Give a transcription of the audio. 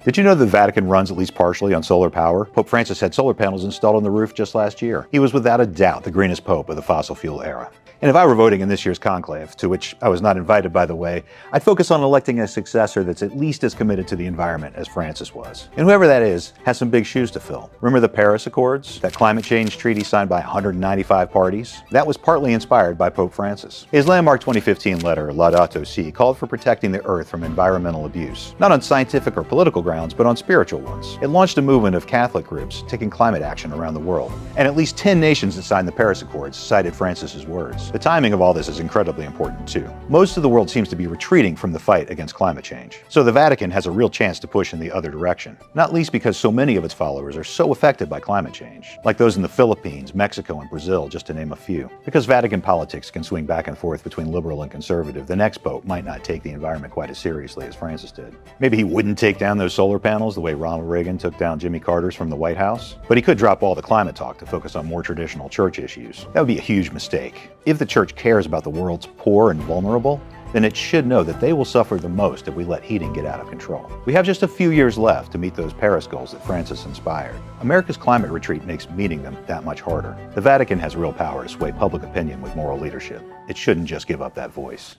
Did you know the Vatican runs at least partially on solar power? Pope Francis had solar panels installed on the roof just last year. He was without a doubt the greenest pope of the fossil fuel era. And if I were voting in this year's conclave, to which I was not invited by the way, I'd focus on electing a successor that's at least as committed to the environment as Francis was. And whoever that is has some big shoes to fill. Remember the Paris Accords, that climate change treaty signed by 195 parties? That was partly inspired by Pope Francis. His landmark 2015 letter, Laudato Si', called for protecting the earth from environmental abuse, not on scientific or political grounds, but on spiritual ones. It launched a movement of Catholic groups taking climate action around the world. And at least 10 nations that signed the Paris Accords cited Francis's words. The timing of all this is incredibly important too. Most of the world seems to be retreating from the fight against climate change. So the Vatican has a real chance to push in the other direction, not least because so many of its followers are so affected by climate change, like those in the Philippines, Mexico, and Brazil, just to name a few. Because Vatican politics can swing back and forth between liberal and conservative, the next pope might not take the environment quite as seriously as Francis did. Maybe he wouldn't take down those solar panels the way Ronald Reagan took down Jimmy Carter's from the White House, but he could drop all the climate talk to focus on more traditional church issues. That would be a huge mistake. If the church cares about the world's poor and vulnerable, then it should know that they will suffer the most if we let heating get out of control. We have just a few years left to meet those Paris goals that Francis inspired. America's climate retreat makes meeting them that much harder. The Vatican has real power to sway public opinion with moral leadership. It shouldn't just give up that voice.